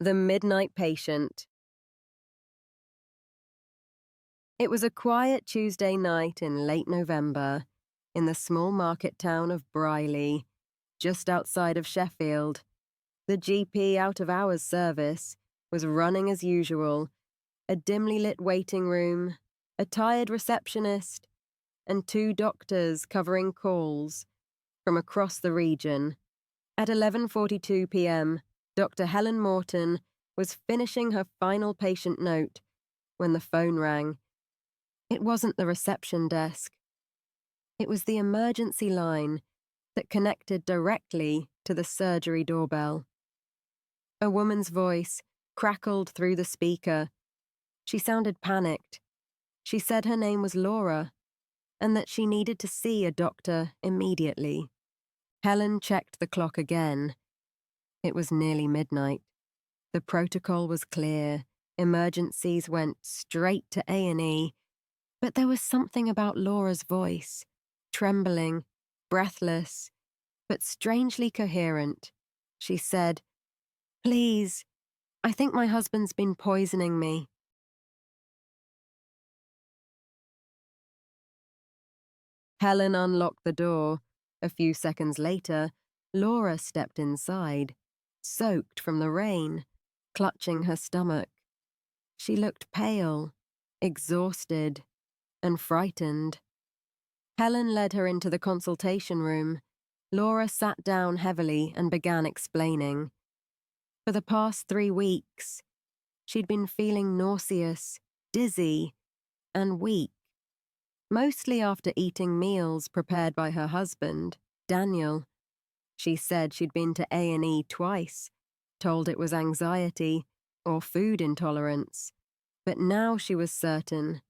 The Midnight Patient. It was a quiet Tuesday night in late November in the small market town of Brighley, just outside of Sheffield. The GP out-of-hours service was running as usual, a dimly lit waiting room, a tired receptionist, and 2 doctors covering calls from across the region. At 11:42 p.m., Dr. Helen Morton was finishing her final patient note when the phone rang. It wasn't the reception desk. It was the emergency line that connected directly to the surgery doorbell. A woman's voice crackled through the speaker. She sounded panicked. She said her name was Laura and that she needed to see a doctor immediately. Helen checked the clock again. It was nearly midnight. The protocol was clear. Emergencies went straight to A&E. But there was something about Laura's voice, trembling, breathless, but strangely coherent. She said, "Please, I think my husband's been poisoning me." Helen unlocked the door. A few seconds later, Laura stepped inside, soaked from the rain, clutching her stomach. She looked pale, exhausted, and frightened. Helen led her into the consultation room. Laura sat down heavily and began explaining. For the past 3 weeks, she'd been feeling nauseous, dizzy, and weak, mostly after eating meals prepared by her husband, Daniel. She said she'd been to A&E twice, told it was anxiety or food intolerance, but now she was certain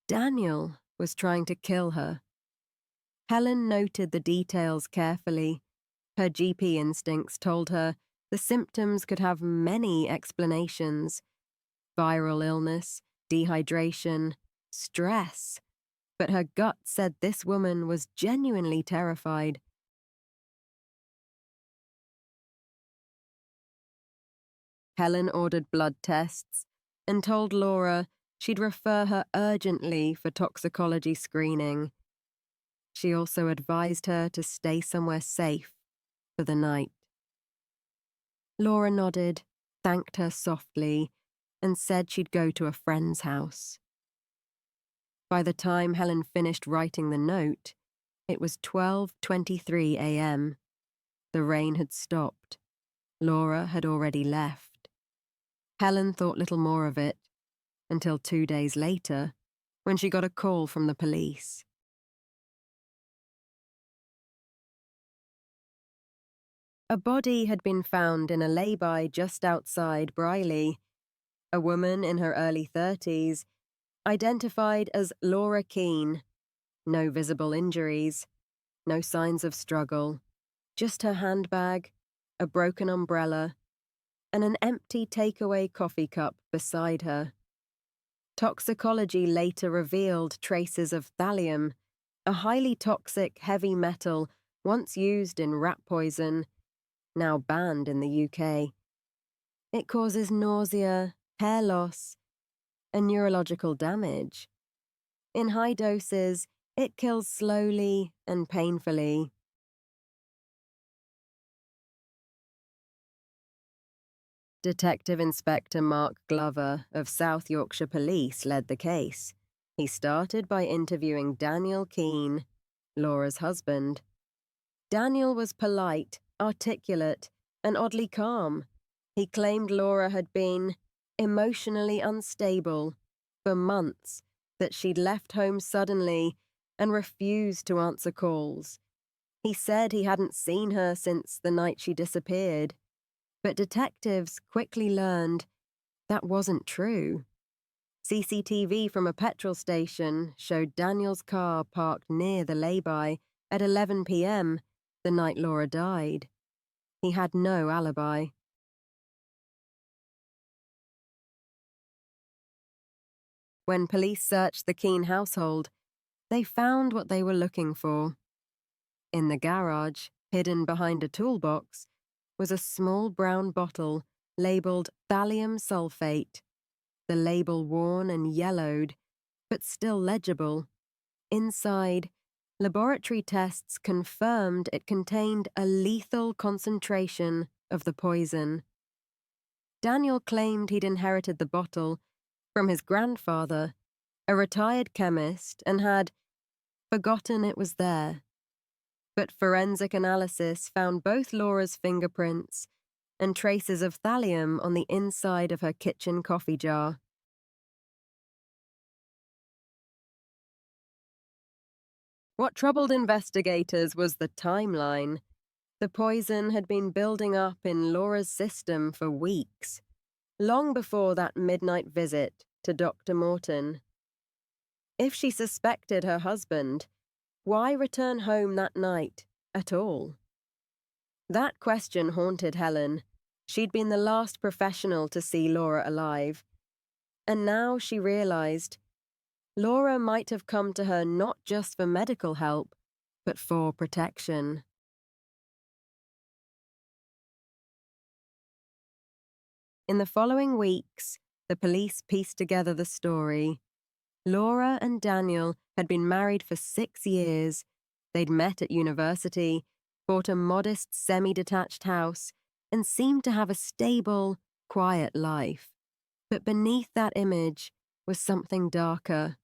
Daniel was trying to kill her. Helen noted the details carefully. Her GP instincts told her the symptoms could have many explanations: viral illness, dehydration, stress. But her gut said this woman was genuinely terrified. Helen ordered blood tests and told Laura she'd refer her urgently for toxicology screening. She also advised her to stay somewhere safe for the night. Laura nodded, thanked her softly, and said she'd go to a friend's house. By the time Helen finished writing the note, it was 12:23 a.m. The rain had stopped. Laura had already left. Helen thought little more of it, until 2 days later, when she got a call from the police. A body had been found in a lay-by just outside Brighley. A woman in her early 30s, identified as Laura Keane. No visible injuries, no signs of struggle, just her handbag, a broken umbrella, and an empty takeaway coffee cup beside her. Toxicology later revealed traces of thallium, a highly toxic heavy metal once used in rat poison, now banned in the UK. It causes nausea, hair loss, and neurological damage. In high doses, it kills slowly and painfully. Detective Inspector Mark Glover of South Yorkshire Police led the case. He started by interviewing Daniel Keane, Laura's husband. Daniel was polite, articulate, and oddly calm. He claimed Laura had been emotionally unstable for months, that she'd left home suddenly and refused to answer calls. He said he hadn't seen her since the night she disappeared. But detectives quickly learned that wasn't true. CCTV from a petrol station showed Daniel's car parked near the lay-by at 11 p.m. the night Laura died. He had no alibi. When police searched the Keane household, they found what they were looking for. In the garage, hidden behind a toolbox, was a small brown bottle labelled thallium sulfate, the label worn and yellowed, but still legible. Inside, laboratory tests confirmed it contained a lethal concentration of the poison. Daniel claimed he'd inherited the bottle from his grandfather, a retired chemist, and had forgotten it was there. But forensic analysis found both Laura's fingerprints and traces of thallium on the inside of her kitchen coffee jar. What troubled investigators was the timeline. The poison had been building up in Laura's system for weeks, long before that midnight visit to Dr. Morton. If she suspected her husband, why return home that night at all? That question haunted Helen. She'd been the last professional to see Laura alive. And now she realized Laura might have come to her not just for medical help, but for protection. In the following weeks, the police pieced together the story. Laura and Daniel had been married for 6 years. They'd met at university, bought a modest semi-detached house, and seemed to have a stable, quiet life. But beneath that image was something darker.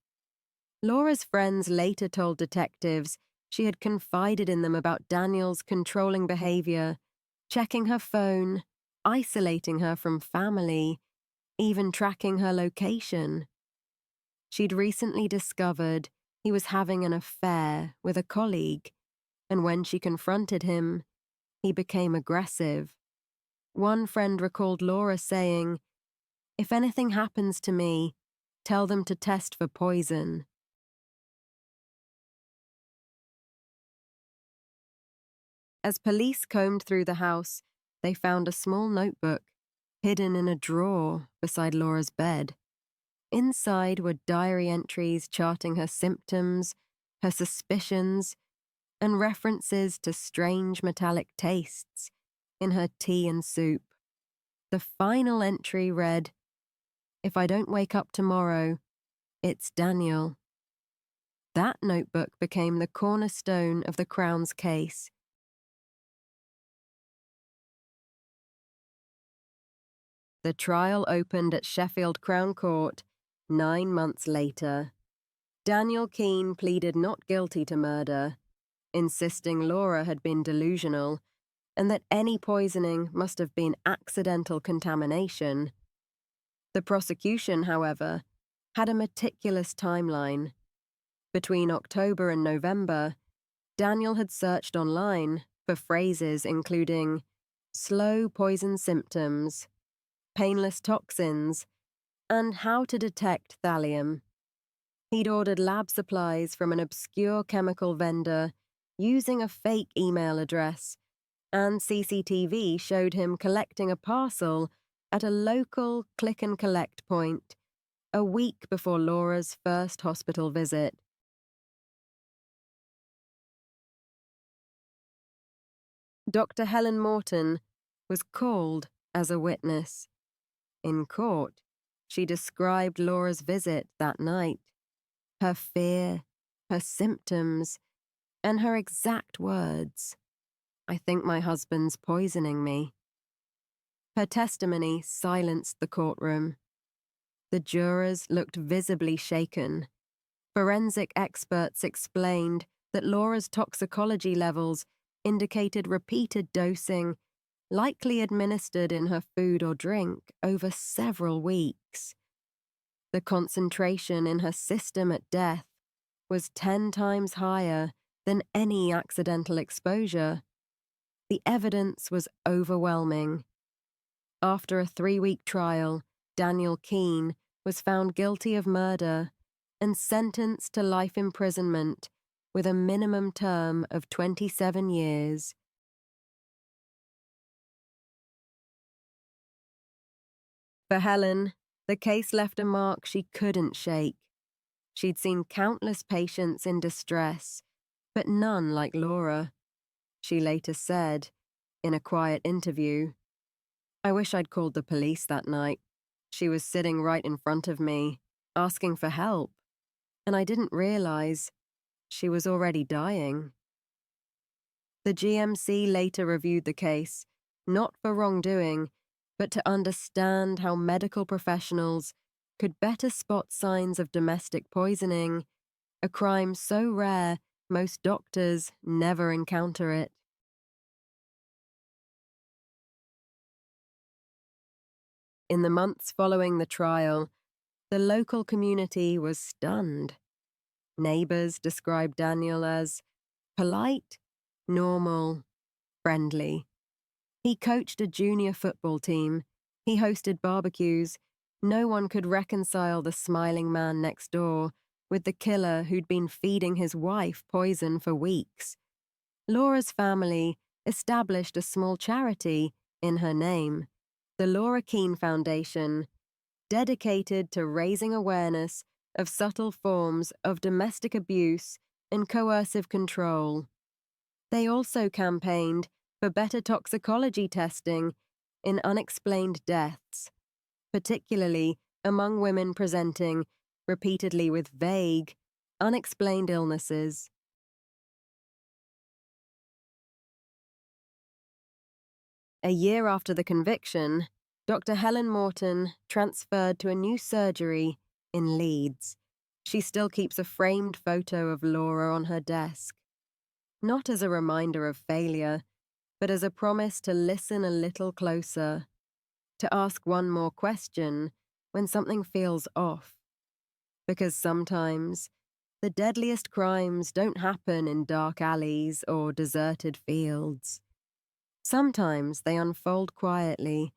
Laura's friends later told detectives she had confided in them about Daniel's controlling behavior, checking her phone, isolating her from family, even tracking her location. She'd recently discovered he was having an affair with a colleague, and when she confronted him, he became aggressive. One friend recalled Laura saying, "If anything happens to me, tell them to test for poison." As police combed through the house, they found a small notebook hidden in a drawer beside Laura's bed. Inside were diary entries charting her symptoms, her suspicions, and references to strange metallic tastes in her tea and soup. The final entry read, "If I don't wake up tomorrow, it's Daniel." That notebook became the cornerstone of the Crown's case. The trial opened at Sheffield Crown Court 9 months later. Daniel Keane pleaded not guilty to murder, insisting Laura had been delusional and that any poisoning must have been accidental contamination. The prosecution, however, had a meticulous timeline. Between October and November, Daniel had searched online for phrases including slow poison symptoms, painless toxins, and how to detect thallium. He'd ordered lab supplies from an obscure chemical vendor using a fake email address, and CCTV showed him collecting a parcel at a local click-and-collect point a week before Laura's first hospital visit. Dr. Helen Morton was called as a witness. In court, she described Laura's visit that night, her fear, her symptoms, and her exact words. "I think my husband's poisoning me." Her testimony silenced the courtroom. The jurors looked visibly shaken. Forensic experts explained that Laura's toxicology levels indicated repeated dosing, likely administered in her food or drink over several weeks. The concentration in her system at death was 10 times higher than any accidental exposure. The evidence was overwhelming. After a 3-week trial, Daniel Keane was found guilty of murder and sentenced to life imprisonment with a minimum term of 27 years. For Helen, the case left a mark she couldn't shake. She'd seen countless patients in distress, but none like Laura. She later said, in a quiet interview, I wish I'd called the police that night. She was sitting right in front of me, asking for help, and I didn't realize she was already dying. The GMC later reviewed the case, not for wrongdoing, but to understand how medical professionals could better spot signs of domestic poisoning, a crime so rare most doctors never encounter it. In the months following the trial, the local community was stunned. Neighbors described Daniel as polite, normal, friendly. He coached a junior football team. He hosted barbecues. No one could reconcile the smiling man next door with the killer who'd been feeding his wife poison for weeks. Laura's family established a small charity in her name, the Laura Keene Foundation, dedicated to raising awareness of subtle forms of domestic abuse and coercive control. They also campaigned for better toxicology testing in unexplained deaths, particularly among women presenting repeatedly with vague, unexplained illnesses. A year after the conviction, Dr. Helen Morton transferred to a new surgery in Leeds. She still keeps a framed photo of Laura on her desk, not as a reminder of failure, but as a promise to listen a little closer, to ask one more question when something feels off. Because sometimes the deadliest crimes don't happen in dark alleys or deserted fields. Sometimes they unfold quietly,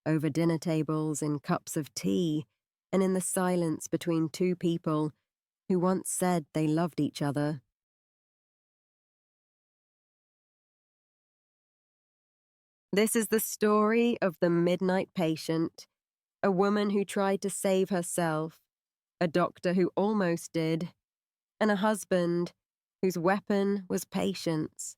over dinner tables, in cups of tea, and in the silence between two people who once said they loved each other. This is the story of the midnight patient, a woman who tried to save herself, a doctor who almost did, and a husband whose weapon was patience.